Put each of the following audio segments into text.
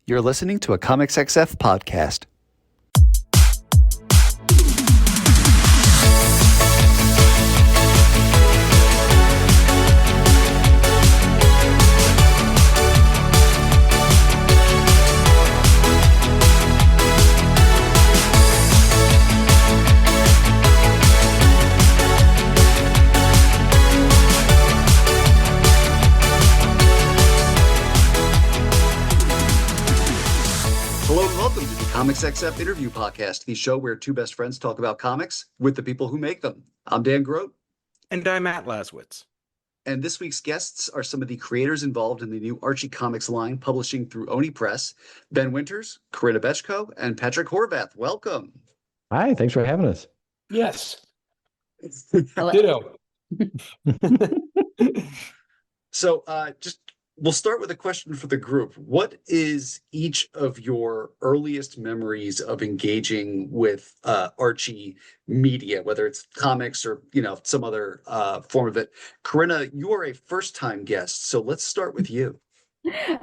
You're listening to a Comics XF podcast. Hello and welcome to the Comics XF Interview Podcast, the show where two best friends talk about comics with the people who make them. I'm Dan Grote. And I'm Matt Laswitz. And this week's guests are some of the creators involved in the new Archie Comics line publishing through Oni Press, Ben Winters, Corinna Bechko, and Patrick Horvath. Welcome. Hi, thanks for having us. Yes. Ditto. So we'll start with a question for the group. What is each of your earliest memories of engaging with Archie media, whether it's comics or, some other form of it? Corinna, you are a first-time guest, so let's start with you.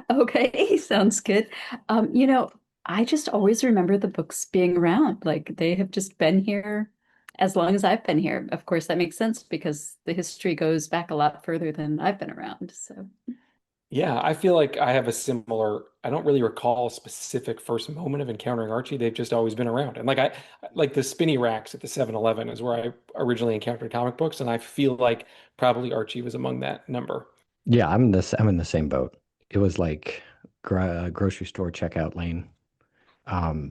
Okay, sounds good. I just always remember the books being around. Like they have just been here as long as I've been here. Of course, that makes sense because the history goes back a lot further than I've been around. So Yeah, I feel like I have a similar, I don't really recall a specific first moment of encountering Archie. They've just always been around. And like the spinny racks at the 7-Eleven is where I originally encountered comic books. And I feel like probably Archie was among that number. Yeah, I'm in the same boat. It was like grocery store checkout lane.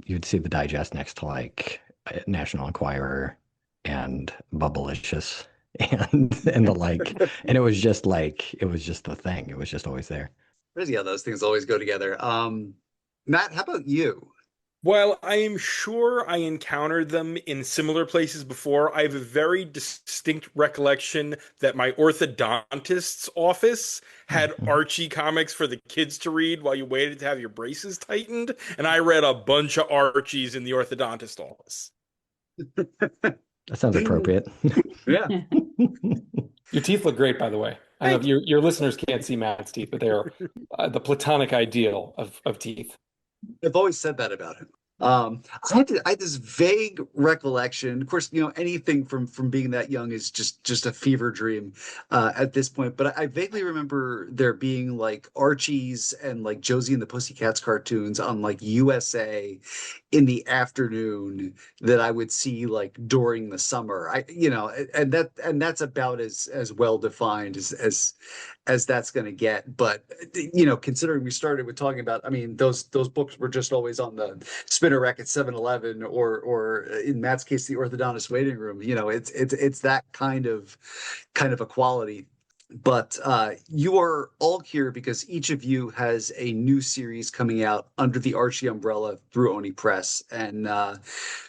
You'd see the digest next to like National Enquirer and Bubblicious and the like. And it was just the thing. It was just always there. Crazy how those things always go together. Matt, how about you? Well, I am sure I encountered them in similar places before. I have a very distinct recollection that my orthodontist's office had Archie comics for the kids to read while you waited to have your braces tightened. And I read a bunch of Archies in the orthodontist office. That sounds appropriate. Yeah. Your teeth look great, by the way. I know your listeners can't see Matt's teeth, but they are the platonic ideal of teeth. I've always said that about him. I had this vague recollection. Of course, anything from being that young is just a fever dream at this point. But I vaguely remember there being like Archie's and like Josie and the Pussycats cartoons on like USA in the afternoon that I would see like during the summer. And that's about as well defined as that's going to get. But considering we started with talking about, those books were just always on the spinner rack at 7-Eleven or in Matt's case, the orthodontist waiting room. It's that kind of a quality. But you are all here because each of you has a new series coming out under the Archie umbrella through Oni Press. And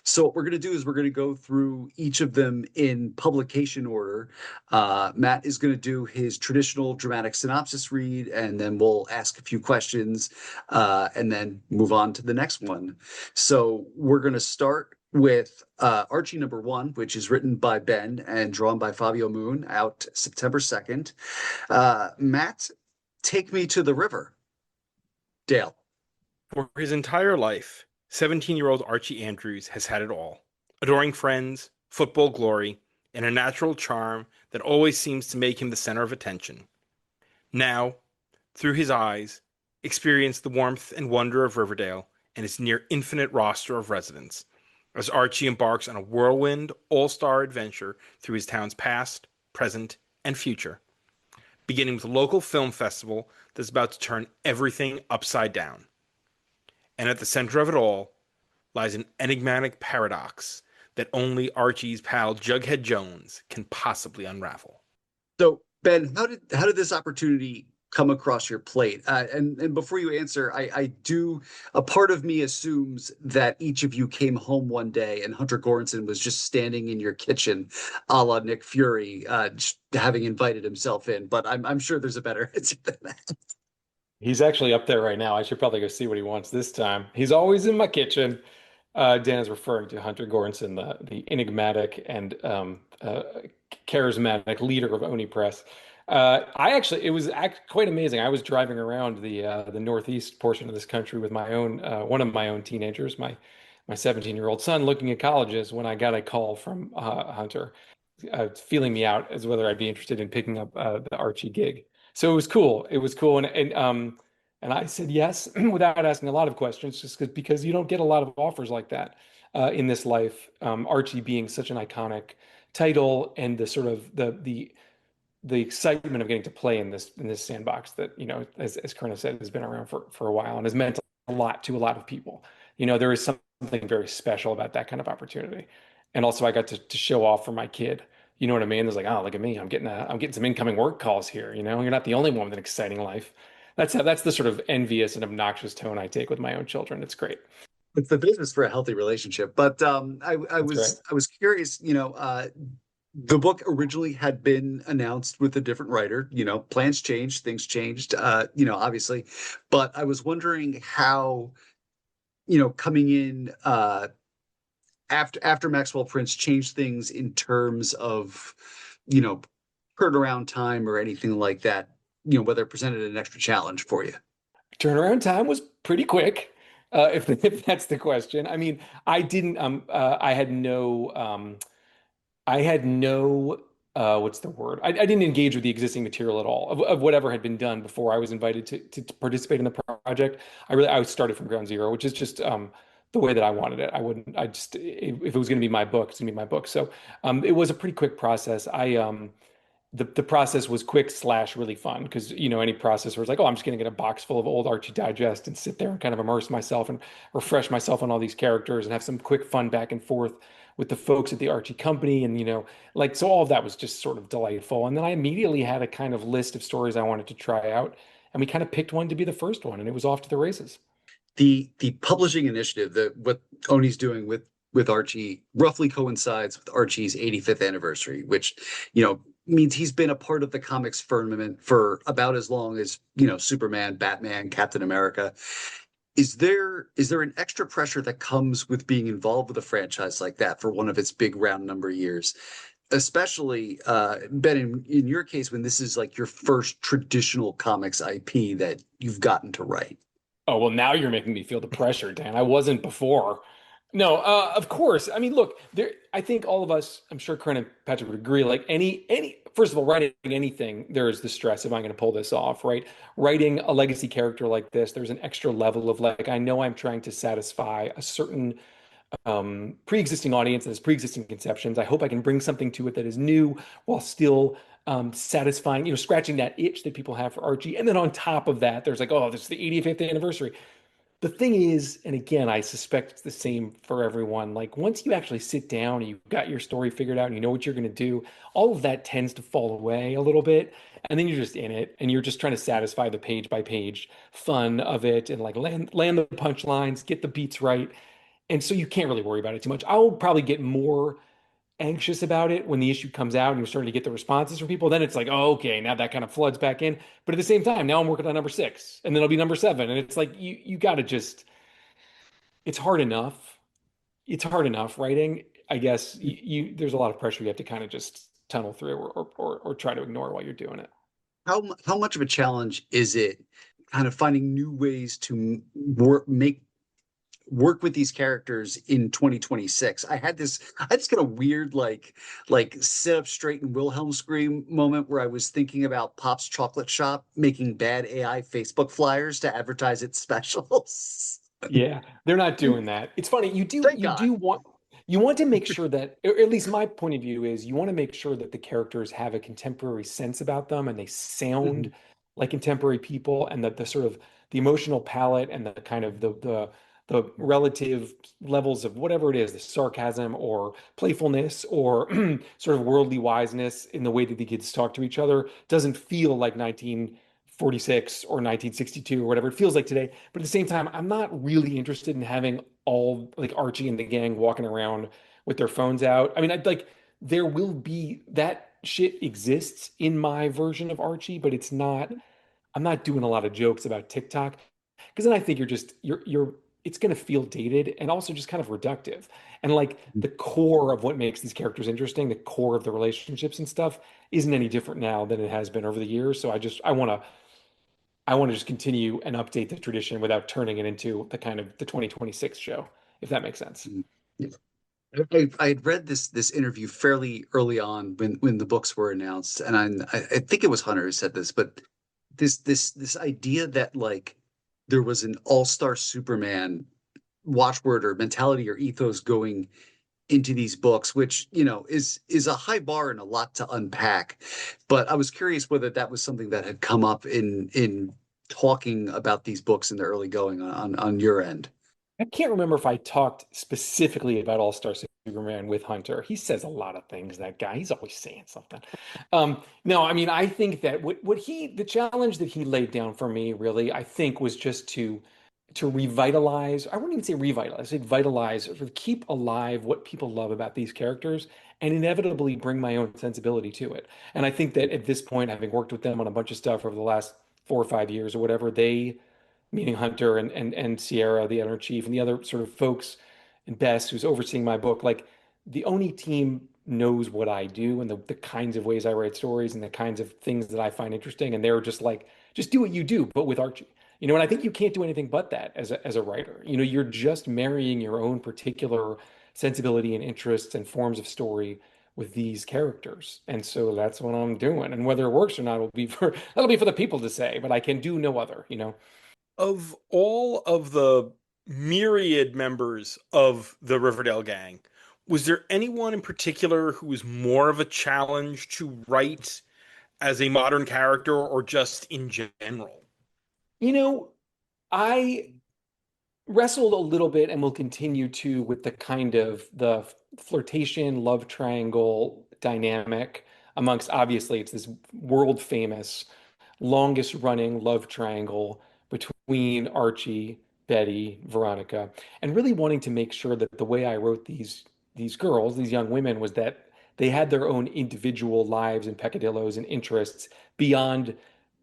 so what we're going to do is we're going to go through each of them in publication order. Matt is going to do his traditional dramatic synopsis read, and then we'll ask a few questions and then move on to the next one. So we're going to start with Archie #1, which is written by Ben and drawn by Fabio Moon, out September 2nd. Matt, take me to the river. Dale. For his entire life, 17-year-old Archie Andrews has had it all. Adoring friends, football glory, and a natural charm that always seems to make him the center of attention. Now, through his eyes, experience the warmth and wonder of Riverdale and its near infinite roster of residents, as Archie embarks on a whirlwind, all-star adventure through his town's past, present, and future, beginning with a local film festival that's about to turn everything upside down. And at the center of it all lies an enigmatic paradox that only Archie's pal Jughead Jones can possibly unravel. So, Ben, how did this opportunity come across your plate? And before you answer, a part of me assumes that each of you came home one day and Hunter Goranson was just standing in your kitchen, a la Nick Fury, just having invited himself in. But I'm sure there's a better answer than that. He's actually up there right now. I should probably go see what he wants this time. He's always in my kitchen. Dan is referring to Hunter Goranson, the enigmatic and charismatic leader of Oni Press. It was quite amazing. I was driving around the northeast portion of this country with my own one of my own teenagers, my 17-year-old son, looking at colleges when I got a call from Hunter, feeling me out as whether I'd be interested in picking up the Archie gig. So it was cool. It was cool, and I said yes without asking a lot of questions, just because you don't get a lot of offers like that in this life. Archie being such an iconic title, and the sort of the excitement of getting to play in this sandbox that, as Corinna said, has been around for a while and has meant a lot to a lot of people. There is something very special about that kind of opportunity. And also I got to show off for my kid. You know what I mean? There's like, oh, look at me. I'm getting some incoming work calls here. You're not the only one with an exciting life. That's the sort of envious and obnoxious tone I take with my own children. It's great. It's the business for a healthy relationship. But That's great. I was curious, the book originally had been announced with a different writer. Plans changed, things changed, obviously. But I was wondering how, coming in after Maxwell Prince changed things in terms of, turnaround time or anything like that, whether it presented an extra challenge for you. Turnaround time was pretty quick, if that's the question. I mean, I didn't. I had no. What's the word? I didn't engage with the existing material at all of whatever had been done before I was invited to participate in the project. I started from ground zero, which is just the way that I wanted it. If it was going to be my book, it's going to be my book. So it was a pretty quick process. The process was quick slash really fun because any process where it's like, oh, I'm just going to get a box full of old Archie Digest and sit there and kind of immerse myself and refresh myself on all these characters and have some quick fun back and forth with the folks at the Archie Company. And so all of that was just sort of delightful. And then I immediately had a kind of list of stories I wanted to try out, and we kind of picked one to be the first one, and it was off to the races. The publishing initiative, what Oni's doing with Archie, roughly coincides with Archie's 85th anniversary, which means he's been a part of the comics firmament for about as long as Superman, Batman, Captain America. Is there an extra pressure that comes with being involved with a franchise like that for one of its big round number years, especially Ben, in your case, when this is like your first traditional comics IP that you've gotten to write? Oh, well, now you're making me feel the pressure, Dan. I wasn't before. No, of course. I mean, look, I think all of us, I'm sure Corinne and Patrick would agree, like first of all, writing anything, there is the stress. Am I going to pull this off, right? Writing a legacy character like this, there's an extra level of like, I know I'm trying to satisfy a certain pre-existing audience that has pre-existing conceptions. I hope I can bring something to it that is new while still satisfying, scratching that itch that people have for Archie. And then on top of that, there's like, oh, this is the 85th anniversary. The thing is, and again, I suspect it's the same for everyone, like once you actually sit down and you've got your story figured out and you know what you're going to do, all of that tends to fall away a little bit. And then you're just in it and you're just trying to satisfy the page by page fun of it and like land the punchlines, get the beats right. And so you can't really worry about it too much. I'll probably get more anxious about it when the issue comes out and you're starting to get the responses from people. Then it's like, oh, okay, now that kind of floods back in. But at the same time, now I'm working on number 6 and then it'll be number 7. And it's like, you got to just, it's hard enough. It's hard enough writing. I guess there's a lot of pressure you have to kind of just tunnel through or try to ignore while you're doing it. How much of a challenge is it kind of finding new ways to work with these characters in 2026? I had this kind of weird like sit up straight and Wilhelm scream moment where I was thinking about Pop's Chocolate Shop making bad AI Facebook flyers to advertise its specials. Yeah, they're not doing that. It's funny, you want to make sure that, or at least my point of view is, you want to make sure that the characters have a contemporary sense about them and they sound like contemporary people, and that the sort of the emotional palette and the kind of the relative levels of whatever it is, the sarcasm or playfulness or sort of worldly wiseness in the way that the kids talk to each other doesn't feel like 1946 or 1962 or whatever it feels like today. But at the same time, I'm not really interested in having all like Archie and the gang walking around with their phones out. I mean, I'd like, there will be, that shit exists in my version of Archie, but I'm not doing a lot of jokes about TikTok, because then I think you're it's going to feel dated and also just kind of reductive. And like the core of what makes these characters interesting, the core of the relationships and stuff isn't any different now than it has been over the years. So I want to just continue and update the tradition without turning it into the kind of the 2026 show, if that makes sense. Yeah. I had read this interview fairly early on when the books were announced, and I think it was Hunter who said this, but this idea that like there was an all-star Superman watchword or mentality or ethos going into these books, which is a high bar and a lot to unpack. But I was curious whether that was something that had come up in talking about these books in the early going on your end. I can't remember if I talked specifically about All-Star Superman with Hunter. He says a lot of things, that guy. He's always saying something. No, I mean, I think that the challenge that he laid down for me really, I think was just to revitalize, I wouldn't even say revitalize, say vitalize, sort of keep alive what people love about these characters and inevitably bring my own sensibility to it. And I think that at this point, having worked with them on a bunch of stuff over the last 4 or 5 years or whatever, meaning Hunter and Sierra, the editor chief, and the other sort of folks, and Bess, who's overseeing my book, like the Oni team knows what I do and the kinds of ways I write stories and the kinds of things that I find interesting. And they're just like, just do what you do, but with Archie. And I think you can't do anything but that as a writer. You're just marrying your own particular sensibility and interests and forms of story with these characters. And so that's what I'm doing. And whether it works or not that'll be for the people to say, but I can do no other. Of all of the myriad members of the Riverdale gang, was there anyone in particular who was more of a challenge to write as a modern character or just in general? I wrestled a little bit and will continue to with the kind of the flirtation, love triangle dynamic amongst, obviously, it's this world famous, longest running love triangle between Archie, Betty, Veronica, and really wanting to make sure that the way I wrote these girls, these young women, was that they had their own individual lives and peccadillos and interests beyond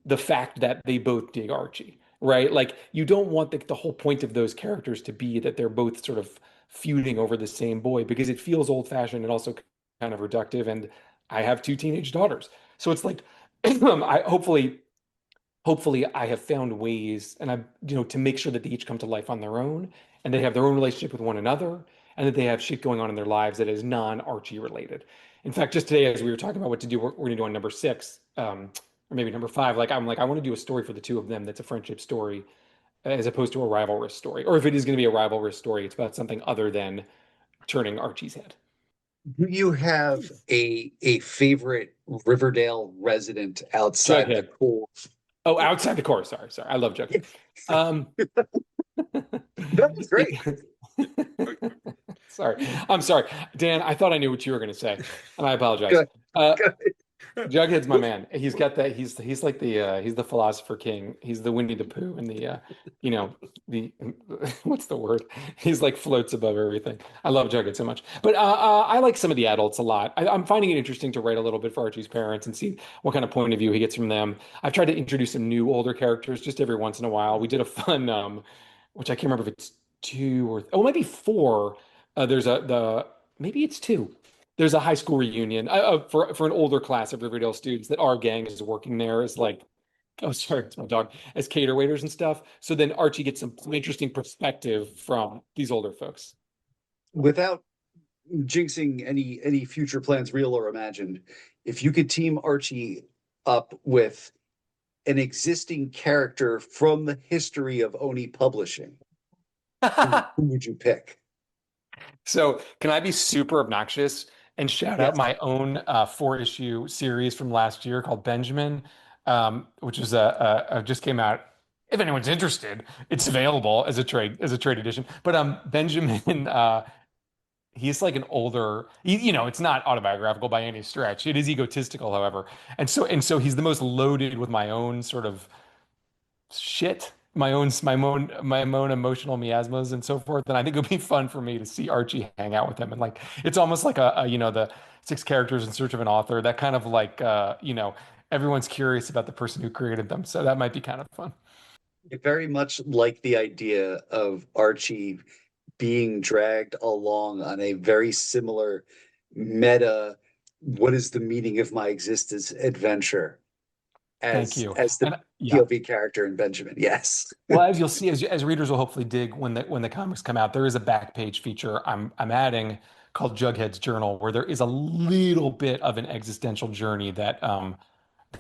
the fact that they both dig Archie, right? Like you don't want the whole point of those characters to be that they're both sort of feuding over the same boy because it feels old fashioned and also kind of reductive. And I have two teenage daughters. So it's like, I hopefully I have found ways and to make sure that they each come to life on their own and they have their own relationship with one another and that they have shit going on in their lives that is non-Archie related. In fact, just today, as we were talking about what to do, we're going to do on number 6, or maybe number 5. Like, I'm like, I want to do a story for the two of them that's a friendship story as opposed to a rivalrous story. Or if it is going to be a rivalrous story, it's about something other than turning Archie's head. Do you have a favorite Riverdale resident outside the Jughead. core? Oh, outside the core. Sorry. I love Jughead. That was great. Sorry. I'm sorry. Dan, I thought I knew what you were going to say, and I apologize. Good. Jughead's my man. He's got that. He's like he's the philosopher king. He's the Winnie the Pooh and the what's the word? He's like floats above everything. I love Jughead so much. But I like some of the adults a lot. I'm finding it interesting to write a little bit for Archie's parents and see what kind of point of view he gets from them. I've tried to introduce some new older characters just every once in a while. We did a fun, which I can't remember if it's 2 or it might be 4. Maybe it's 2. There's a high school reunion for an older class of Riverdale students that our gang is working there as like, oh, sorry, it's my dog, as cater waiters and stuff. So then Archie gets some interesting perspective from these older folks. Without jinxing any future plans, real or imagined, if you could team Archie up with an existing character from the history of Oni Publishing, who would you pick? So can I be super obnoxious and shout out my own 4-issue series from last year called Benjamin, which was just came out. If anyone's interested, it's available as a trade edition. But Benjamin, he's like an older, it's not autobiographical by any stretch. It is egotistical, however, and so he's the most loaded with my own sort of shit, my own emotional miasmas and so forth. And I think it would be fun for me to see Archie hang out with him. And like, it's almost like the 6 characters in search of an author, that kind of like, everyone's curious about the person who created them. So that might be kind of fun. I very much like the idea of Archie being dragged along on a very similar meta, what is the meaning of my existence adventure Thank you. as the And yeah, POV character in Benjamin. Yes. well, as you'll see, as readers will hopefully dig when the comics come out, there is a back page feature I'm adding called Jughead's Journal, where there is a little bit of an existential journey that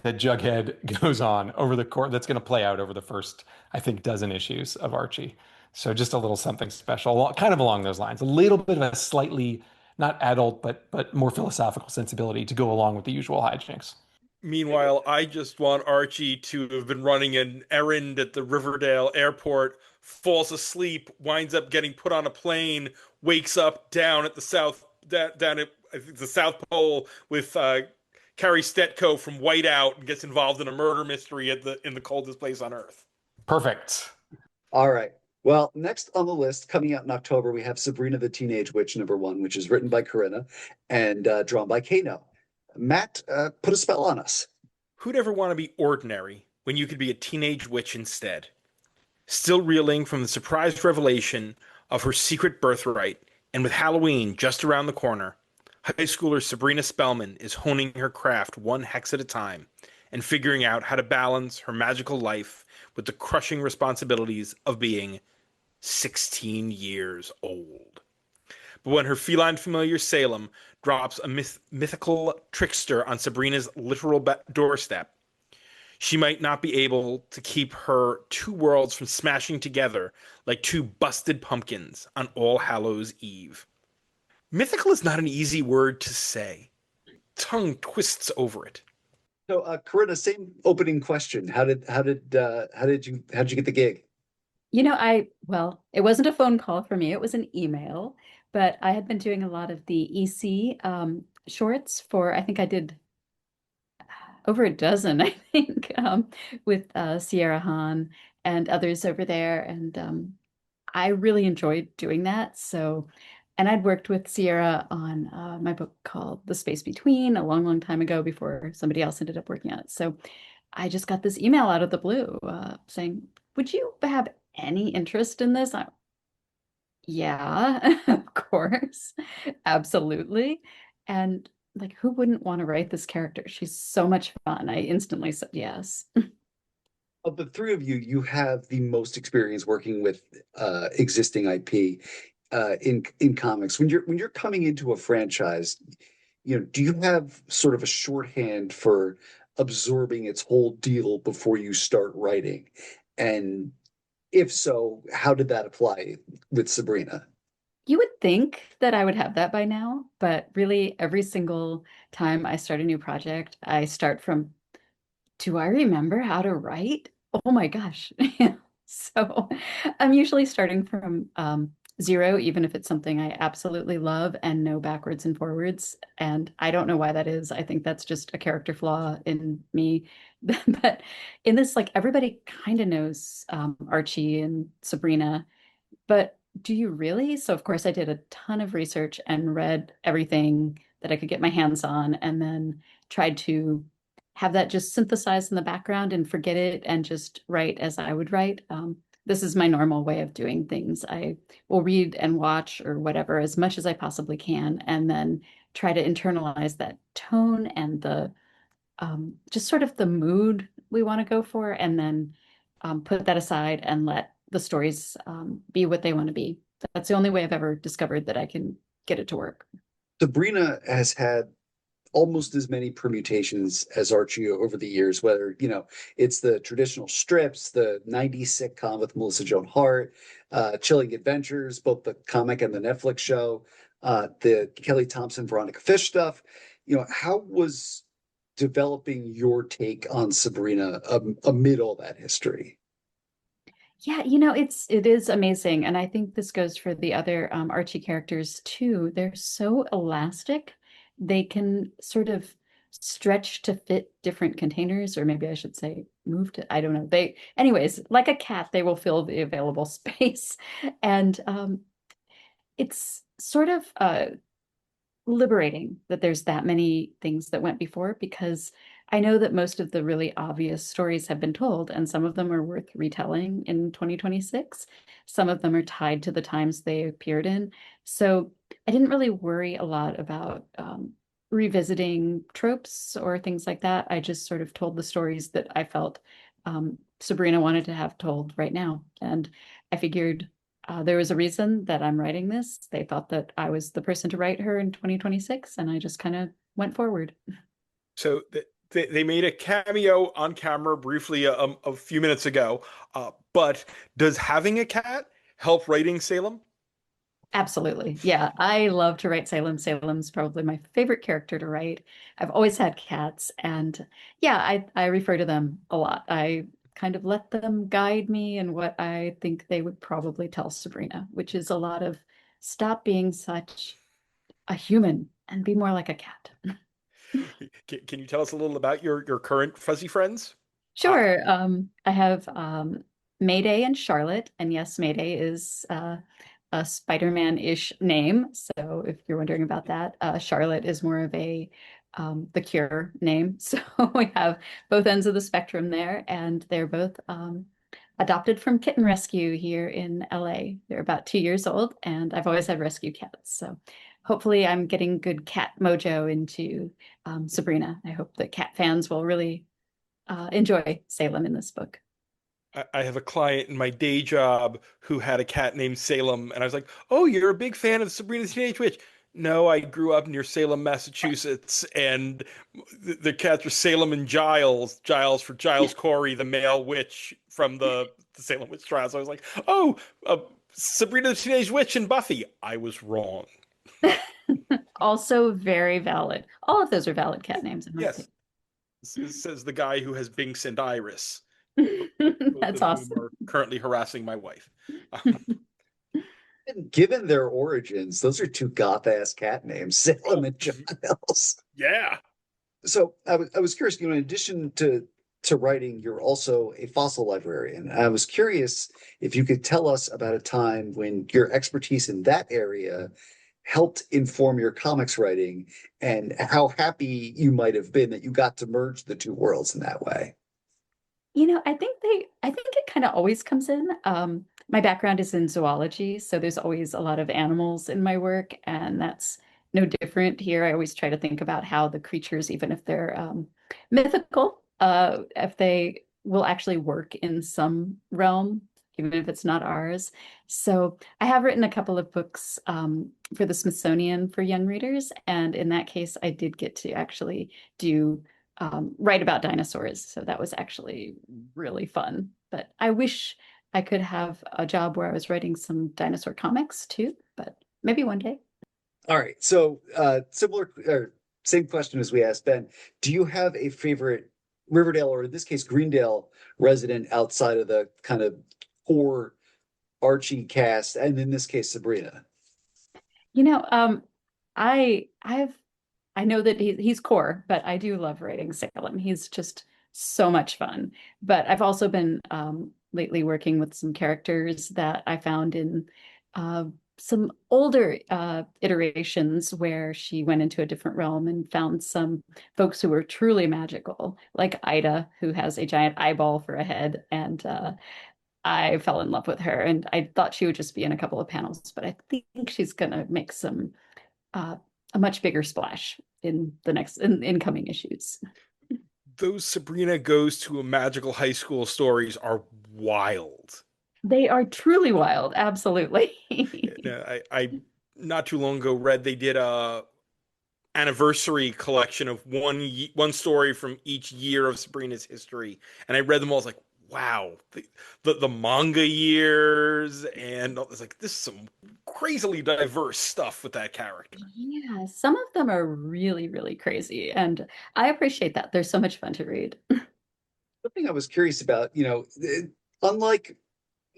Jughead goes on over the course that's going to play out over the first, I think, dozen issues of Archie. So just a little something special, kind of along those lines, a little bit of a slightly not adult but more philosophical sensibility to go along with the usual hijinks. Meanwhile, I just want Archie to have been running an errand at the Riverdale airport, falls asleep, winds up getting put on a plane, wakes up down at the down at I think the South Pole with Carrie Stetko from Whiteout and gets involved in a murder mystery at in the coldest place on Earth. Perfect. All right. Well, next on the list, coming out in October, we have Sabrina the Teenage Witch #1, which is written by Corinna and drawn by Kano. Matt, put a spell on us. Who'd ever want to be ordinary when you could be a teenage witch instead? Still reeling from the surprise revelation of her secret birthright, and with Halloween just around the corner, high schooler Sabrina Spellman is honing her craft one hex at a time and figuring out how to balance her magical life with the crushing responsibilities of being 16 years old. But when her feline familiar Salem drops a mythical trickster on Sabrina's literal doorstep, she might not be able to keep her two worlds from smashing together like two busted pumpkins on All Hallows Eve. Mythical is not an easy word to say. Tongue twists over it. So, Corinna, same opening question. How did you get the gig? Well, it wasn't a phone call for me, it was an email, but I had been doing a lot of the EC shorts for, I think I did over a dozen, I think, with Sierra Hahn and others over there. And I really enjoyed doing that. And I'd worked with Sierra on my book called The Space Between a long, long time ago before somebody else ended up working on it. So I just got this email out of the blue saying, would you have any interest in this? Yeah, of course. Absolutely. And like, who wouldn't want to write this character? She's so much fun. I instantly said yes. Of the three of you, you have the most experience working with existing IP in comics. When you're coming into a franchise, do you have sort of a shorthand for absorbing its whole deal before you start writing? And if so, how did that apply with Sabrina? You would think that I would have that by now, but really every single time I start a new project, I start from, do I remember how to write? Oh my gosh. So I'm usually starting from zero, even if it's something I absolutely love and know backwards and forwards. And I don't know why that is. I think that's just a character flaw in me. But in this, like everybody kind of knows Archie and Sabrina, but do you really? So of course I did a ton of research and read everything that I could get my hands on, and then tried to have that just synthesized in the background and forget it and just write as I would write. This is my normal way of doing things. I will read and watch or whatever as much as I possibly can, and then try to internalize that tone and the just sort of the mood we want to go for, and then put that aside and let the stories be what they want to be. That's the only way I've ever discovered that I can get it to work. Sabrina has had almost as many permutations as Archie over the years, whether, it's the traditional strips, the 90s sitcom with Melissa Joan Hart, Chilling Adventures, both the comic and the Netflix show, the Kelly Thompson, Veronica Fish stuff. How was developing your take on Sabrina amid all that history? Yeah, it is amazing. And I think this goes for the other Archie characters too. They're so elastic. They can sort of stretch to fit different containers, or maybe I should say move to, I don't know. Anyways, like a cat, they will fill the available space. And it's sort of liberating that there's that many things that went before, because I know that most of the really obvious stories have been told, and some of them are worth retelling in 2026. Some of them are tied to the times they appeared in. So I didn't really worry a lot about revisiting tropes or things like that. I just sort of told the stories that I felt Sabrina wanted to have told right now. And I figured there was a reason that I'm writing this. They thought that I was the person to write her in 2026, and I just kind of went forward. So they made a cameo on camera briefly a few minutes ago. But does having a cat help writing Salem? Absolutely. Yeah, I love to write Salem. Salem's probably my favorite character to write. I've always had cats, and yeah, I refer to them a lot. I kind of let them guide me in what I think they would probably tell Sabrina, which is a lot of stop being such a human and be more like a cat. Can you tell us a little about your current fuzzy friends? Sure. I have Mayday and Charlotte, and yes, Mayday is a Spider-Man-ish name. So if you're wondering about that, Charlotte is more of a the Cure name. So we have both ends of the spectrum there, and they're both adopted from Kitten Rescue here in LA. They're about 2 years old, and I've always had rescue cats. So hopefully I'm getting good cat mojo into Sabrina. I hope that cat fans will really enjoy Salem in this book. I have a client in my day job who had a cat named Salem, and I was like, "Oh, you're a big fan of Sabrina the Teenage Witch." No, I grew up near Salem, Massachusetts, and the cats are Salem and Giles. Giles for Giles Corey, the male witch from the Salem witch trials. I was like, "Oh, Sabrina the Teenage Witch and Buffy." I was wrong. Also very valid. All of those are valid cat names in my Yes, this says the guy who has Binks and Iris, opinion. both That's of whom awesome. are currently harassing my wife. And given their origins, those are two goth-ass cat names, Salem and Giles. Yeah. So I was curious, in addition to writing, you're also a fossil librarian. I was curious if you could tell us about a time when your expertise in that area helped inform your comics writing and how happy you might have been that you got to merge the two worlds in that way. I think it kind of always comes in. My background is in zoology, so there's always a lot of animals in my work, and that's no different here. I always try to think about how the creatures, even if they're mythical, if they will actually work in some realm, even if it's not ours. So I have written a couple of books for the Smithsonian for young readers, and in that case, I did get to actually do write about dinosaurs. So that was actually really fun. But I wish I could have a job where I was writing some dinosaur comics too, but maybe one day. All right. So similar or same question as we asked Ben. Do you have a favorite Riverdale or in this case Greendale resident outside of the kind of core Archie cast, and in this case Sabrina? You know, I know that he's core, but I do love writing Salem. He's just so much fun. But I've also been lately working with some characters that I found in uh, some older iterations where she went into a different realm and found some folks who were truly magical, like Ida, who has a giant eyeball for a head. And I fell in love with her. And I thought she would just be in a couple of panels, but I think she's going to make some uh, a much bigger splash in the next in incoming issues. Those Sabrina goes to a magical high school stories are wild. They are truly wild, absolutely. Yeah, I not too long ago read they did a anniversary collection of one story from each year of Sabrina's history, and I read them all. I was like, wow, the manga years, and it's like this is some crazily diverse stuff with that character. Yeah, some of them are really, really crazy, and I appreciate that. They're so much fun to read. Something I was curious about, unlike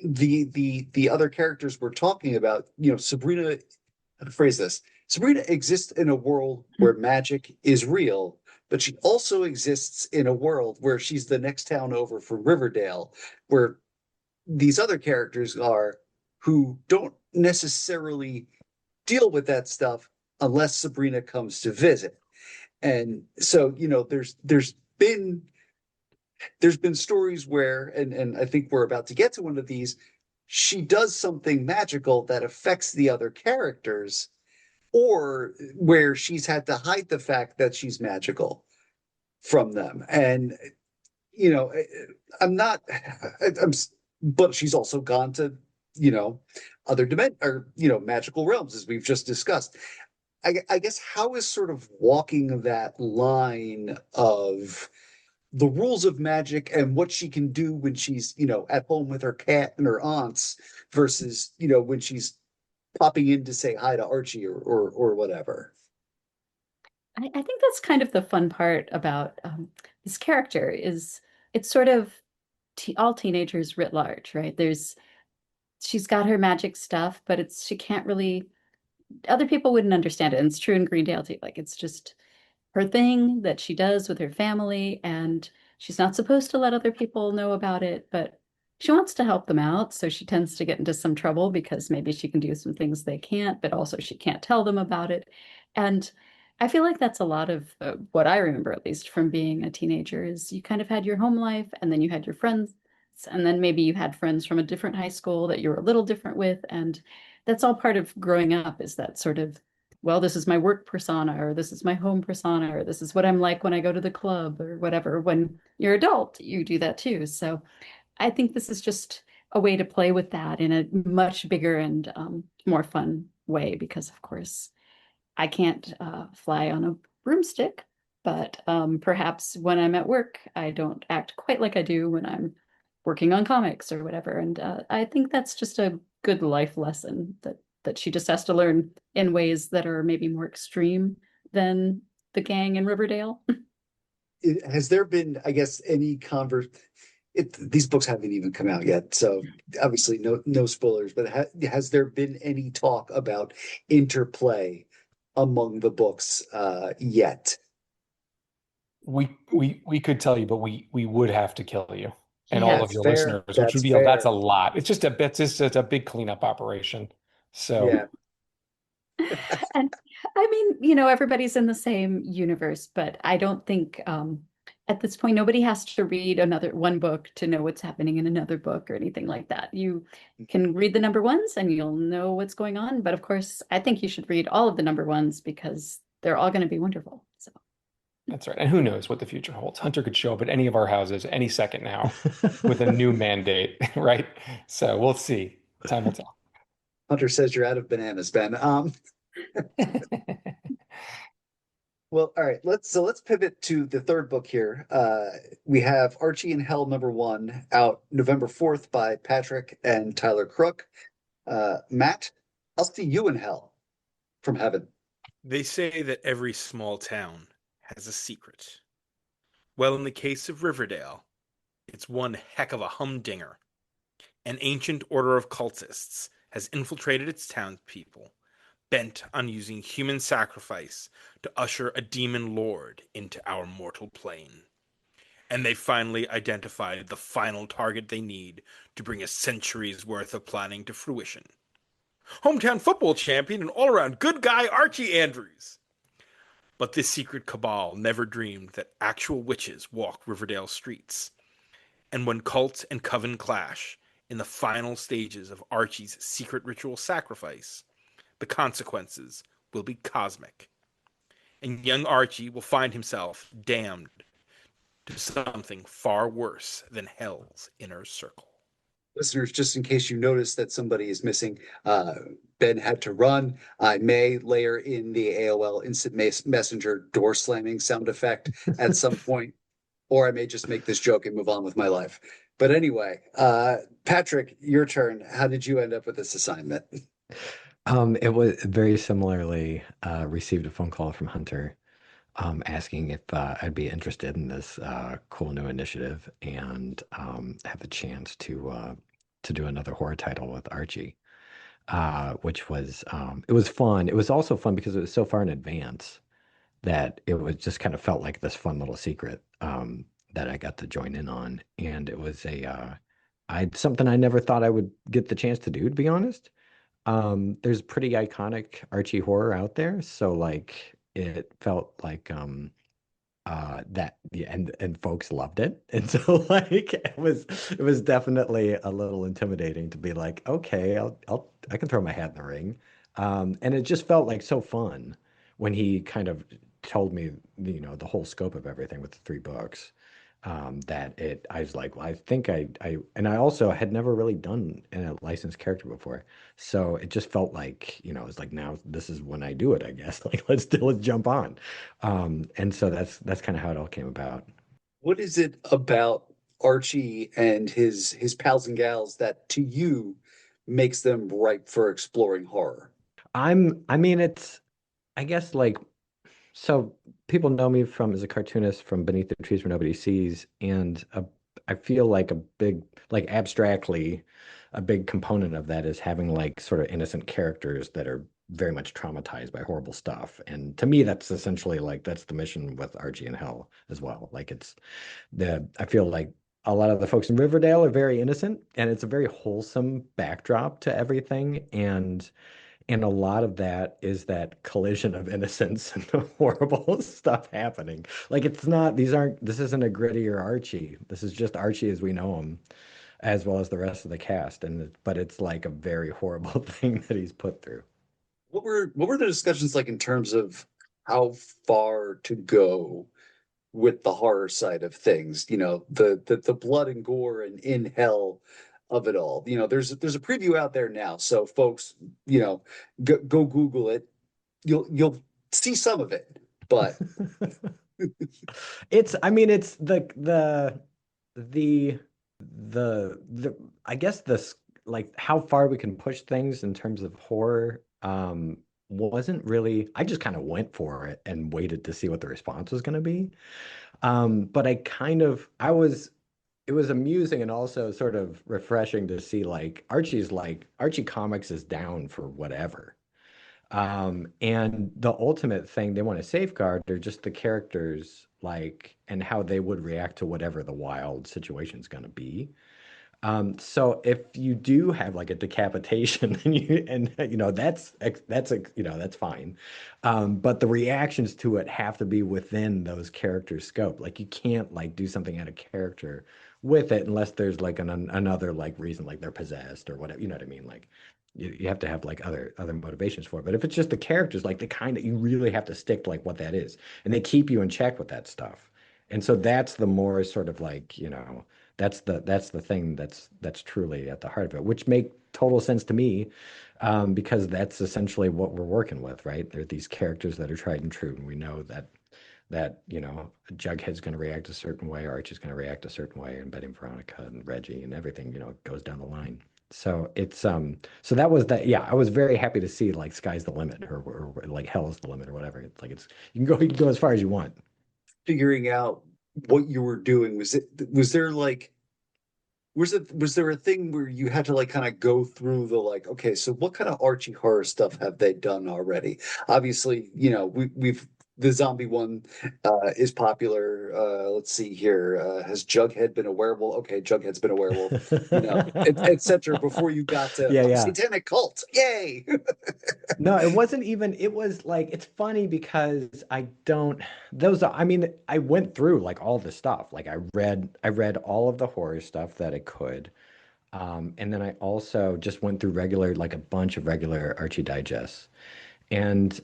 the other characters we're talking about, Sabrina, how to phrase this, Sabrina exists in a world where magic is real, but she also exists in a world where she's the next town over from Riverdale, where these other characters are who don't necessarily deal with that stuff unless Sabrina comes to visit. And so, there's been stories where, and I think we're about to get to one of these, she does something magical that affects the other characters, or where she's had to hide the fact that she's magical from them. And you know, I'm not, I'm, but she's also gone to, other or, magical realms, as we've just discussed. I guess how is sort of walking that line of the rules of magic and what she can do when she's, at home with her cat and her aunts versus, when she's popping in to say hi to Archie or whatever. I think that's kind of the fun part about this character is it's sort of all teenagers writ large, right? She's got her magic stuff, but she can't really, other people wouldn't understand it. And it's true in Greendale too. Like it's just her thing that she does with her family, and she's not supposed to let other people know about it, but she wants to help them out. So she tends to get into some trouble because maybe she can do some things they can't, but also she can't tell them about it. And I feel like that's a lot of what I remember, at least from being a teenager, is you kind of had your home life and then you had your friends, and then maybe you had friends from a different high school that you were a little different with. And that's all part of growing up, is that sort of, well, this is my work persona, or this is my home persona, or this is what I'm like when I go to the club, or whatever. When you're adult, you do that too. So I think this is just a way to play with that in a much bigger and more fun way, because of course I can't fly on a broomstick, but perhaps when I'm at work, I don't act quite like I do when I'm working on comics or whatever. And I think that's just a good life lesson that she just has to learn in ways that are maybe more extreme than the gang in Riverdale. Has there been, I guess, any these books haven't even come out yet, so obviously no spoilers, but has there been any talk about interplay among the books yet? We could tell you, but we would have to kill you and all of That's your fair. listeners, which would That's be fair. that's a lot. It's just a big cleanup operation. So Yeah. And I mean, everybody's in the same universe, but I don't think at this point nobody has to read one book to know what's happening in another book or anything like that. You can read the number ones and you'll know what's going on. But of course, I think you should read all of the number ones because they're all going to be wonderful. So that's right. And who knows what the future holds? Hunter could show up at any of our houses any second now with a new mandate, right? So we'll see. Time will tell. Hunter says you're out of bananas, Ben. Well, all right. Let's pivot to the third book here. We have Archie in Hell #1 out November 4th by Patrick and Tyler Crook. Matt, I'll see you in hell from heaven. They say that every small town has a secret. Well, in the case of Riverdale, it's one heck of a humdinger. An ancient order of cultists has infiltrated its townspeople, bent on using human sacrifice to usher a demon lord into our mortal plane. And they finally identified the final target they need to bring a century's worth of planning to fruition. Hometown football champion and all-around good guy Archie Andrews. But this secret cabal never dreamed that actual witches walk Riverdale streets. And when cult and coven clash in the final stages of Archie's secret ritual sacrifice, the consequences will be cosmic. And young Archie will find himself damned to something far worse than hell's inner circle. Listeners, just in case you notice that somebody is missing, Ben had to run. I may layer in the AOL Instant Messenger door slamming sound effect at some point, or I may just make this joke and move on with my life. But anyway, Patrick, your turn. How did you end up with this assignment? It was very similarly received a phone call from Hunter asking if I'd be interested in this cool new initiative and have a chance to do another horror title with Archie, which was it was fun. It was also fun because it was so far in advance that it was just kind of felt like this fun little secret that I got to join in on, and it was something I never thought I would get the chance to do, to be honest. There's pretty iconic Archie horror out there, so like it felt like that yeah, and folks loved it. And so like it was definitely a little intimidating to be like, okay, I can throw my hat in the ring. And it just felt like so fun when he kind of told me, the whole scope of everything with the 3 books. That I was like, well, I think and I also had never really done a licensed character before. So it just felt like, it's like now this is when I do it, I guess. Like let's jump on. And so that's kind of how it all came about. What is it about Archie and his pals and gals that to you makes them ripe for exploring horror? I mean, I guess like, so people know me from as a cartoonist from Beneath the Trees Where Nobody Sees, and I feel like a big, like abstractly, a big component of that is having like sort of innocent characters that are very much traumatized by horrible stuff. And to me, that's essentially like that's the mission with Archie and Hell as well. Like I feel like a lot of the folks in Riverdale are very innocent, and it's a very wholesome backdrop to everything. And a lot of that is that collision of innocence and the horrible stuff happening. Like this isn't a grittier Archie. This is just Archie as we know him, as well as the rest of the cast. But it's like a very horrible thing that he's put through. What were the discussions like in terms of how far to go with the horror side of things? The blood and gore and in hell of it all. There's a preview out there now, so folks, go Google it. You'll see some of it, but I mean, it's the I guess this like how far we can push things in terms of horror wasn't really. I just kind of went for it and waited to see what the response was going to be. But I was it was amusing and also sort of refreshing to see like Archie Comics is down for whatever. And the ultimate thing they want to safeguard are just the characters, like, and how they would react to whatever the wild situation's going to be. So if you do have like a decapitation that's fine. But the reactions to it have to be within those characters' scope. Like you can't like do something out of character with it unless there's like another like reason, like they're possessed or whatever. You know what I mean? Like you have to have like other motivations for it. But if it's just the characters, like you really have to stick to like what that is, and they keep you in check with that stuff. And so that's the more sort of like, that's the thing that's truly at the heart of it, which make total sense to me, because that's essentially what we're working with, right? There are these characters that are tried and true, and we know that Jughead's going to react a certain way, Archie's going to react a certain way, and Betty and Veronica and Reggie and everything, goes down the line. So so that was that. Yeah, I was very happy to see like sky's the limit, or like hell's the limit, or whatever. It's like you can go as far as you want. figuring out what you were doing, was there a thing where you had to like kind of go through the like, okay, so what kind of Archie horror stuff have they done already? Obviously, we've the zombie one is popular. Let's see here. Has Jughead been a werewolf? Okay, Jughead's been a werewolf, etc. Before you got to Yeah, a yeah. satanic cult. Yay! No, it wasn't even, it was like, it's funny because I mean, I went through like all the stuff. Like I read all of the horror stuff that I could. And then I also just went through like a bunch of regular Archie digests. And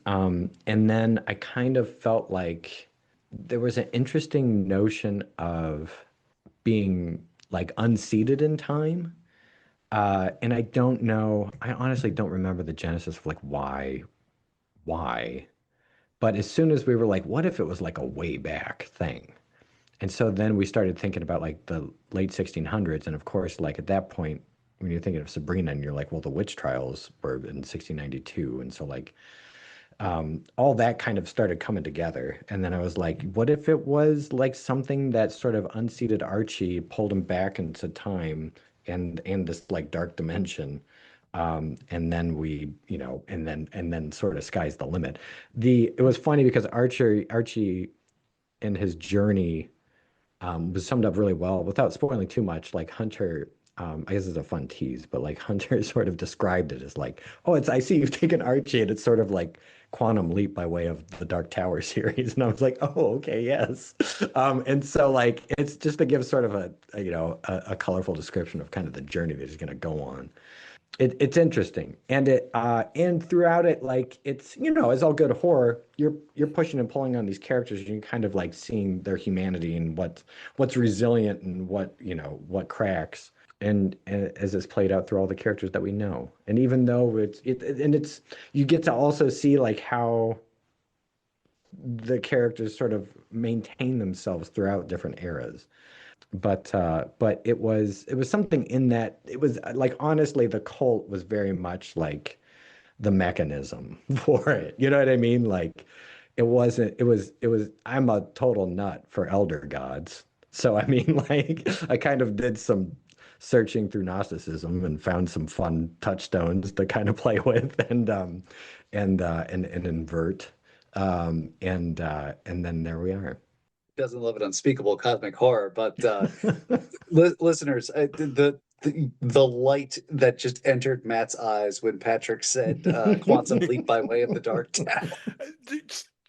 then I kind of felt like there was an interesting notion of being like unseated in time. And I don't know, I honestly don't remember the genesis of like why. But as soon as we were like, what if it was like a way back thing? And so then we started thinking about like the late 1600s. And of course, like at that point, when you're thinking of Sabrina and you're like, well, the witch trials were in 1692. And so like all that kind of started coming together. And then I was like, what if it was like something that sort of unseated Archie, pulled him back into time and this like dark dimension. And then and then sort of sky's the limit. It was funny because Archie in his journey was summed up really well without spoiling too much. Like Hunter I guess it's a fun tease, but like Hunter sort of described it as like, oh, I see you've taken Archie, and it's sort of like Quantum Leap by way of the Dark Tower series. And I was like, oh, okay, yes. And so like it's just to give sort of a colorful description of kind of the journey that he's going to go on. It's interesting, and throughout it, like it's as all good horror, you're pushing and pulling on these characters, and you're kind of like seeing their humanity and what's resilient and what cracks, and as it's played out through all the characters that we know, and even though it's you get to also see like how the characters sort of maintain themselves throughout different eras. But it was something in that it was like honestly the cult was very much like the mechanism for it. You know what I mean? Like it was I'm a total nut for elder gods. So I mean like I kind of did some searching through Gnosticism and found some fun touchstones to kind of play with and invert. And then there we are. Doesn't love it unspeakable cosmic horror, but listeners, the light that just entered Matt's eyes when Patrick said quantum leap by way of the Dark Tower.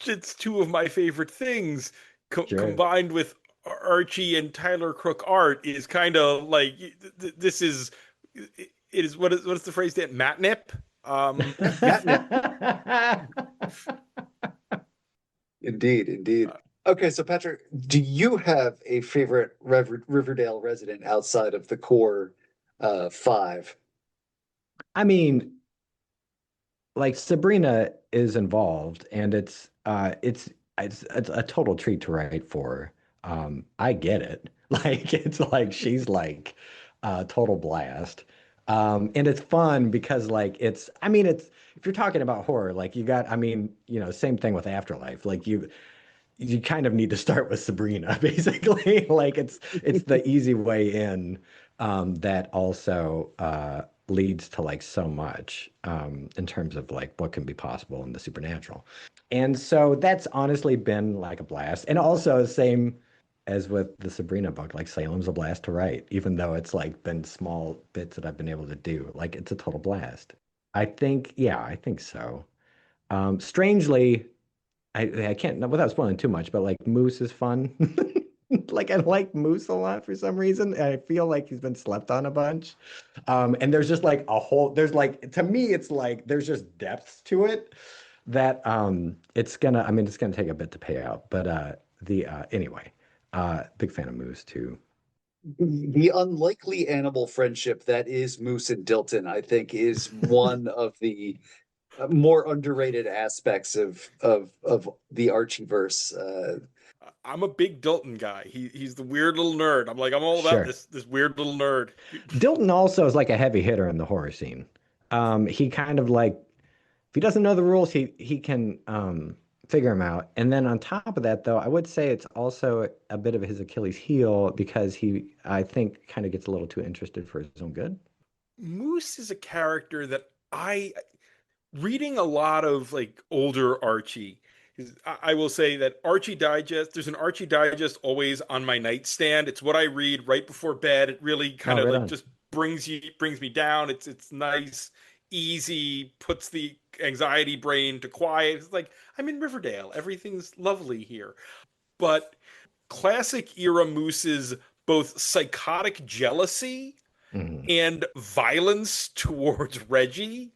It's two of my favorite things Sure. combined with Archie and Tyler Crook art is kind of like this is it is what is the phrase that matnip? Indeed. Okay, so Patrick, do you have a favorite Riverdale resident outside of the core five? I mean, like Sabrina is involved, and it's a total treat to write for. I get it. Like it's like she's like a total blast. And it's fun because like it's if you're talking about horror, like same thing with Afterlife. Like you kind of need to start with Sabrina, basically. Like it's the easy way in, that also leads to like so much in terms of like what can be possible in the supernatural. And so that's honestly been like a blast. And also same as with the Sabrina book, like Salem's a blast to write, even though it's like been small bits that I've been able to do. Like it's a total blast. I think so. Strangely, I can't, without spoiling too much, but like Moose is fun. Like I like Moose a lot for some reason. And I feel like he's been slept on a bunch. And there's just like there's like, to me, it's like there's just depths to it that it's gonna take a bit to pay out. But anyway, big fan of Moose too. The unlikely animal friendship that is Moose and Dilton, I think, is one of the more underrated aspects of the Archieverse. I'm a big Dalton guy. He's the weird little nerd. I'm all about Sure. this weird little nerd. Dilton also is like a heavy hitter in the horror scene. He kind of like, if he doesn't know the rules, he can figure them out. And then on top of that, though, I would say it's also a bit of his Achilles heel because he, I think, kind of gets a little too interested for his own good. Moose is a character that reading a lot of like older Archie. I will say that Archie Digest, there's an Archie Digest always on my nightstand. It's what I read right before bed. It really kind of right like on. just brings me down. It's nice, easy, puts the anxiety brain to quiet. It's like I'm in Riverdale. Everything's lovely here. But classic era Moose's both psychotic jealousy Mhm. and violence towards Reggie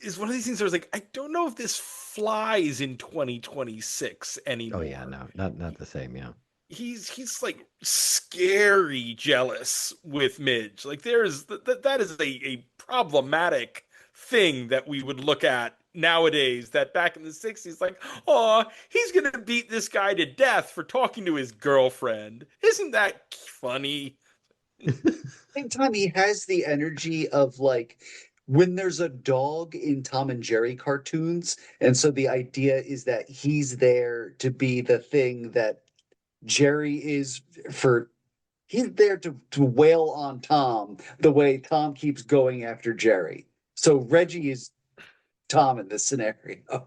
is one of these things where I was like, I don't know if this flies in 2026 anymore. Oh yeah, no, not the same. Yeah. He's like scary jealous with Midge. Like there's that is a problematic thing that we would look at nowadays, that back in the 60s, like, oh, he's gonna beat this guy to death for talking to his girlfriend. Isn't that funny? Same time, he has the energy of like when there's a dog in Tom and Jerry cartoons, and so the idea is that he's there to be the thing that Jerry is for. He's there to wail on Tom the way Tom keeps going after Jerry. So Reggie is Tom in this scenario. Yeah,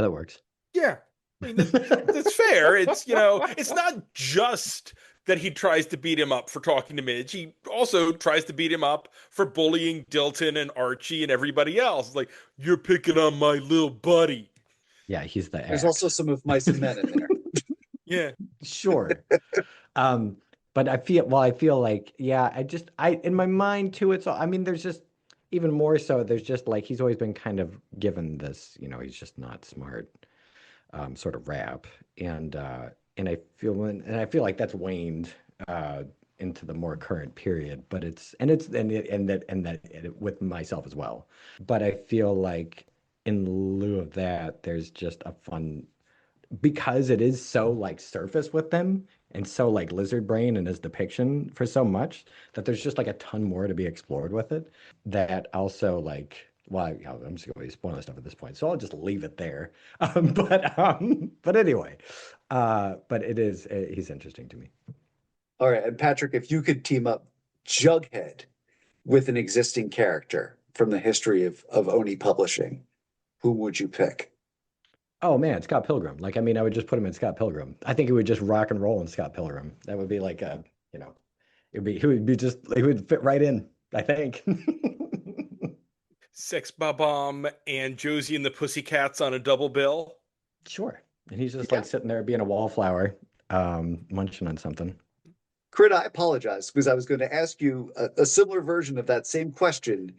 that works. Yeah. I mean, that's fair. It's, it's not just that he tries to beat him up for talking to Midge. He also tries to beat him up for bullying Dilton and Archie and everybody else. It's like, you're picking on my little buddy. Yeah, he's the There's axe. also some of Mice and Men in there. Yeah. Sure. But I feel like, yeah, in my mind too, it's all, I mean, there's just even more so, there's just like, he's always been kind of given this, he's just not smart, sort of rap. And I feel like that's waned, into the more current period, but with myself as well. But I feel like in lieu of that, there's just a fun, because it is so like surface with them and so like lizard brain and his depiction for so much, that there's just like a ton more to be explored with it, that also like, well, I'm just going to be spoiling stuff at this point, so I'll just leave it there. But anyway, but he's interesting to me. All right, and Patrick, if you could team up Jughead with an existing character from the history of Oni Publishing, who would you pick? Oh man, Scott Pilgrim. Like, I mean, I would just put him in Scott Pilgrim. I think he would just rock and roll in Scott Pilgrim. That would be like he would fit right in, I think. Sex Bob-omb and Josie and the Pussycats on a double bill. Sure. And he's just like sitting there being a wallflower, munching on something. Corinna, I apologize because I was going to ask you a similar version of that same question.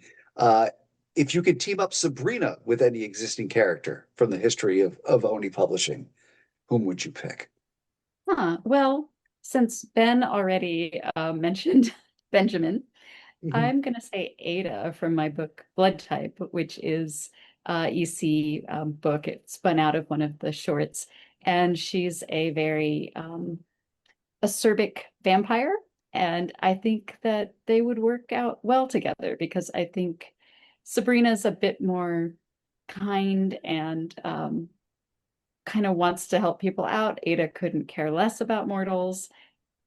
If you could team up Sabrina with any existing character from the history of Oni Publishing, whom would you pick? Well, since Ben already mentioned Benjamin, I'm going to say Ada from my book Blood Type, which is EC book. It spun out of one of the shorts, and she's a very acerbic vampire, and I think that they would work out well together, because I think Sabrina's a bit more kind and kind of wants to help people out. Ada couldn't care less about mortals.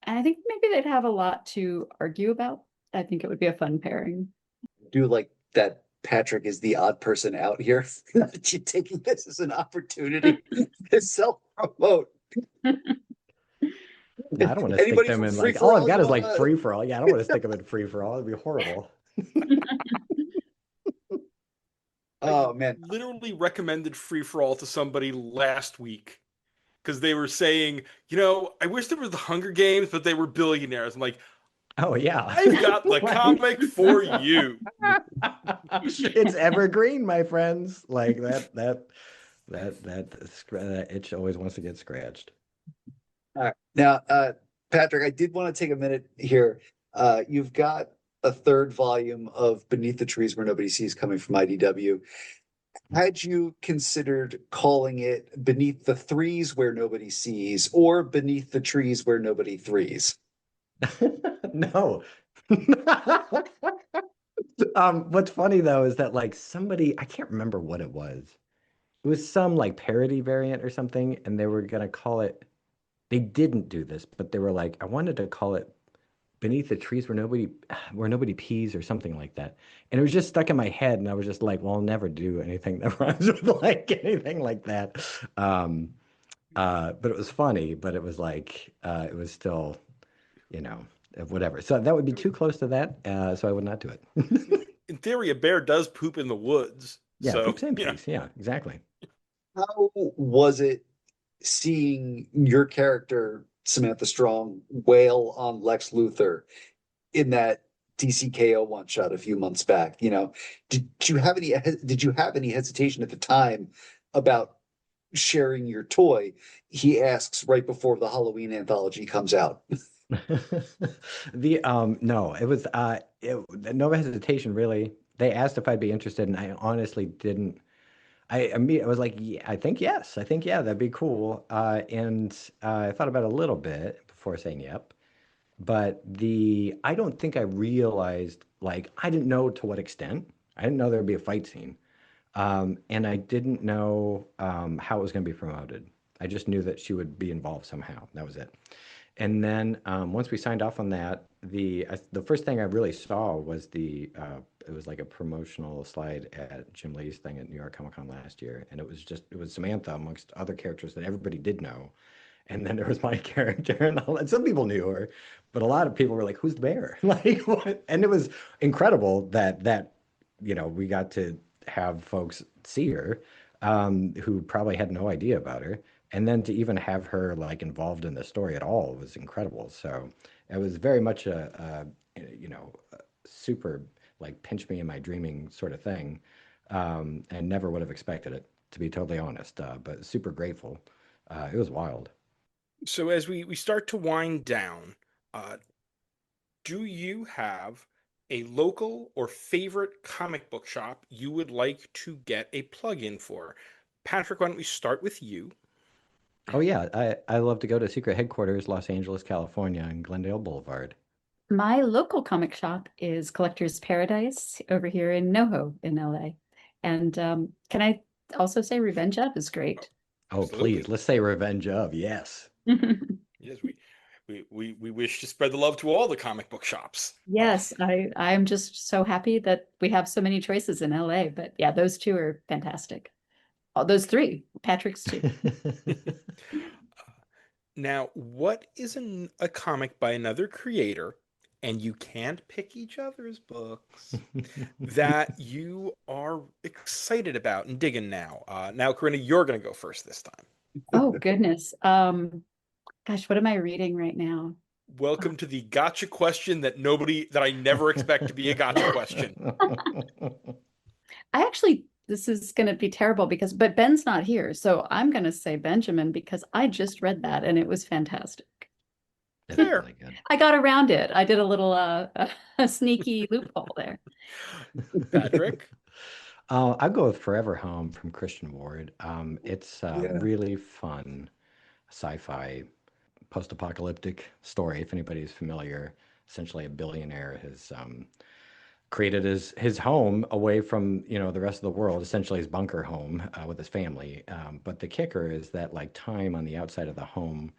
And I think maybe they'd have a lot to argue about. I think it would be a fun pairing. Do like that Patrick is the odd person out here. You're taking this as an opportunity to self-promote. No, I don't want to stick them in like, all I've got is like free for all. Yeah, I don't want to stick them in free for all. It'd be horrible. Oh man, Literally recommended Free for All to somebody last week because they were saying, I wish there was the Hunger Games, but they were billionaires. I'm like, oh yeah, I've got the comic for you. It's evergreen, my friends. Like that itch always wants to get scratched. all right. Now, Patrick, I did want to take a minute here. You've got a third volume of Beneath the Trees Where Nobody Sees coming from IDW. Had you considered calling it Beneath the Threes Where Nobody Sees, or Beneath the Trees Where Nobody Threes? No. What's funny though is that like somebody, I can't remember what it was. It was some like parody variant or something, and they were gonna call it. They didn't do this, but they were like, I wanted to call it Beneath the Trees Where Nobody Pees or something like that. And it was just stuck in my head, and I was just like, well, I'll never do anything that rhymes with like anything like that. But it was funny, but it was like it was still, whatever. So that would be too close to that, so I would not do it. In theory, a bear does poop in the woods. Yeah, so, poops and pees. Yeah, exactly. How was it seeing your character, Samantha Strong, wail on Lex Luthor in that DCKO one shot a few months back? Did you have any hesitation at the time about sharing your toy? He asks right before the Halloween anthology comes out. No, it was no hesitation really. They asked if I'd be interested, and I honestly didn't. I was like, yeah, I think yes. I think, yeah, that'd be cool. And I thought about it a little bit before saying yep. But I don't think I realized, like, I didn't know to what extent. I didn't know there'd be a fight scene. And I didn't know how it was going to be promoted. I just knew that she would be involved somehow. That was it. And then once we signed off on that, the first thing I really saw was it was like a promotional slide at Jim Lee's thing at New York Comic Con last year, and it was Samantha amongst other characters that everybody did know, And then there was my character, and some people knew her, but a lot of people were like, "Who's the bear?" Like, what? And it was incredible that we got to have folks see her, who probably had no idea about her, and then to even have her like involved in the story at all was incredible. So it was very much a super like pinch me in my dreaming sort of thing, and never would have expected it, to be totally honest. But super grateful. It was wild. So as we start to wind down, uh, do you have a local or favorite comic book shop you would like to get a plug in for? Patrick, why don't we start with you? Oh yeah, I love to go to Secret Headquarters, Los Angeles, California, and Glendale Boulevard. My local comic shop is Collector's Paradise over here in NoHo in LA. And can I also say Revenge Of is great. Oh please, Absolutely. let's say Revenge Of, yes. Yes, we wish to spread the love to all the comic book shops. Yes, I'm just so happy that we have so many choices in LA. But yeah, those two are fantastic. Oh, those three, Patrick's too. Now, what is a comic by another creator, and you can't pick each other's books, that you are excited about and digging now? Now, Corinna, you're going to go first this time. Oh goodness. Gosh, what am I reading right now? Welcome to the gotcha question that I never expect to be a gotcha question. This is going to be terrible but Ben's not here. So I'm going to say Benjamin because I just read that and it was fantastic. It's Fair. really good. I got around it. I did a little a sneaky loophole there. Patrick? I'll go with Forever Home from Christian Ward. It's a Yeah. really fun sci-fi post-apocalyptic story. If anybody's familiar, essentially a billionaire has created his home away from the rest of the world, essentially his bunker home with his family. But the kicker is that like time on the outside of the home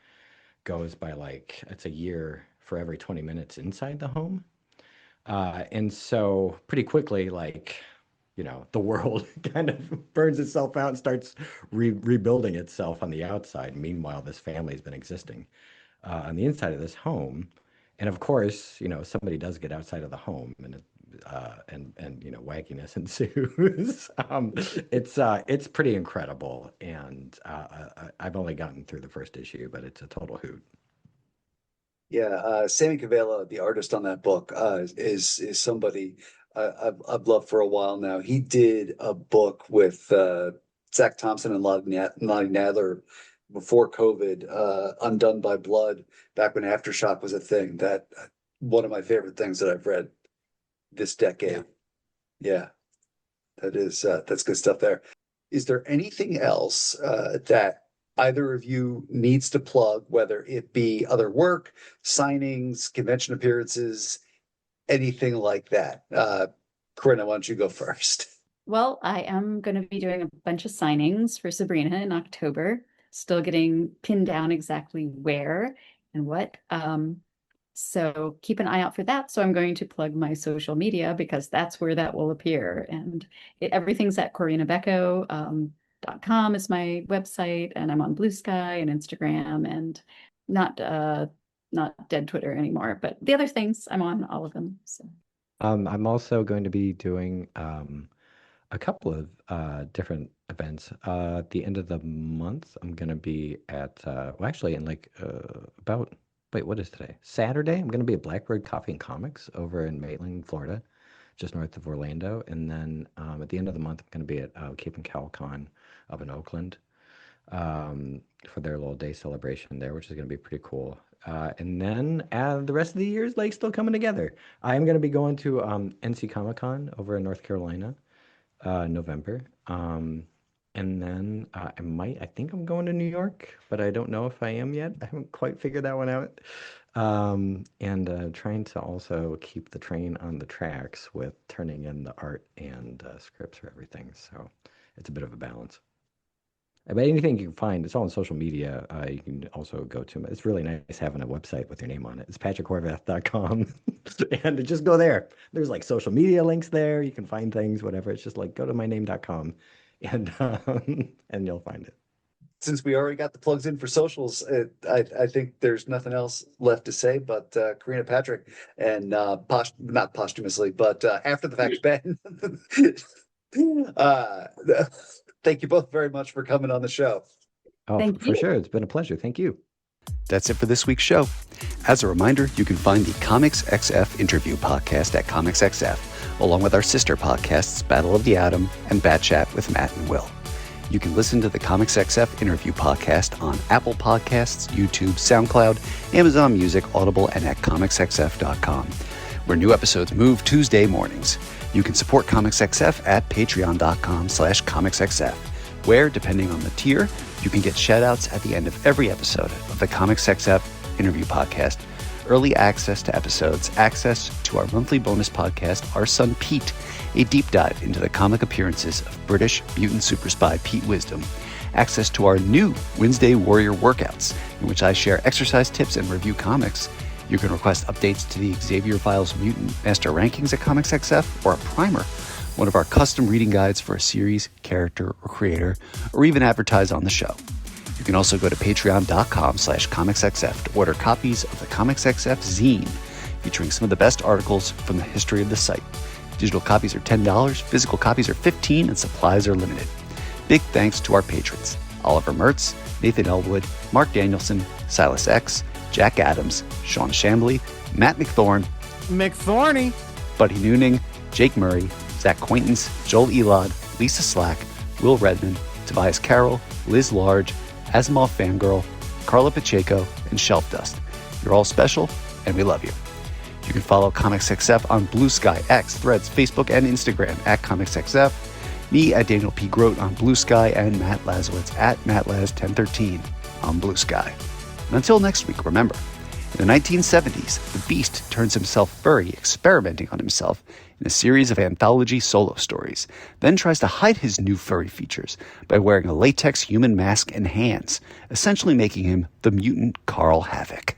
goes by like it's a year for every 20 minutes inside the home. And so pretty quickly, like, the world kind of burns itself out and starts rebuilding itself on the outside. Meanwhile, this family's been existing on the inside of this home. And of course, somebody does get outside of the home and wackiness ensues. It's pretty incredible. And I've only gotten through the first issue, but it's a total hoot. Yeah, Sammy Cavella, the artist on that book, is somebody I've loved for a while now. He did a book with Zach Thompson and Lonnie Nadler before COVID, Undone by Blood, back when Aftershock was a thing. That one of my favorite things that I've read this decade. Yeah, that's good stuff there. Is there anything else that either of you needs to plug, whether it be other work, signings, convention appearances, anything like that? Corinna, why don't you go first? Well, I am going to be doing a bunch of signings for Sabrina in October. Still getting pinned down exactly where and what. So keep an eye out for that. So I'm going to plug my social media because that's where that will appear. And everything's at CorinaBechko.com is my website, and I'm on Blue Sky and Instagram and not dead Twitter anymore, but the other things I'm on all of them. So I'm also going to be doing a couple of different events. At the end of the month, I'm going to be at, well, actually, in like wait, what is today? Saturday, I'm going to be at Blackbird Coffee and Comics over in Maitland, Florida, just north of Orlando. And then at the end of the month, I'm going to be at Cape and Cowl Con up in Oakland for their little day celebration there, which is going to be pretty cool. And then the rest of the year is like still coming together. I am going to be going to NC Comic Con over in North Carolina, November. And then I think I'm going to New York, but I don't know if I am yet. I haven't quite figured that one out. And trying to also keep the train on the tracks with turning in the art and scripts for everything. So it's a bit of a balance. But anything you can find, it's all on social media. You can also go to. It's really nice having a website with your name on it. It's patrickhorvath.com. And just go there. There's like social media links there. You can find things, whatever. It's just like go to myname.com and you'll find it. since we already got the plugs in for socials, I think there's nothing else left to say. But Corinna, Patrick, and not posthumously, but after the fact, Ben. uh, Thank you both very much for coming on the show. Oh, Thank for you. sure. It's been a pleasure. Thank you. That's it for this week's show. As a reminder, you can find the Comics XF interview podcast at Comics XF, along with our sister podcasts, Battle of the Atom and Bat Chat with Matt and Will. You can listen to the Comics XF interview podcast on Apple Podcasts, YouTube, SoundCloud, Amazon Music, Audible, and at comicsxf.com, where new episodes move Tuesday mornings. You can support Comics XF at patreon.com/comicsxf, where, depending on the tier, you can get shout-outs at the end of every episode of the Comics XF interview podcast, early access to episodes, access to our monthly bonus podcast, Our Son Pete, a deep dive into the comic appearances of British mutant super spy Pete Wisdom, access to our new Wednesday Warrior workouts, in which I share exercise tips and review comics. You can request updates to the Xavier Files Mutant Master Rankings at Comics XF, or a primer, one of our custom reading guides for a series, character, or creator, or even advertise on the show. You can also go to patreon.com/comicsxf to order copies of the Comics XF zine, featuring some of the best articles from the history of the site. Digital copies are $10, physical copies are $15, and supplies are limited. Big thanks to our patrons: Oliver Mertz, Nathan Elwood, Mark Danielson, Silas X, Jack Adams, Sean Shambly, Matt McThorny, Buddy Nooning, Jake Murray, Zach Quaintance, Joel Elod, Lisa Slack, Will Redmond, Tobias Carroll, Liz Large, Asimov Fangirl, Carla Pacheco, and Shelf Dust. You're all special, and we love you. You can follow Comics XF on Blue Sky, X, Threads, Facebook, and Instagram at Comics XF, me at Daniel P. Grote on Blue Sky, and Matt Lazowitz at MattLaz1013 on Blue Sky. And until next week, remember, in the 1970s, the Beast turns himself furry, experimenting on himself in a series of anthology solo stories, then tries to hide his new furry features by wearing a latex human mask and hands, essentially making him the mutant Carl Havoc.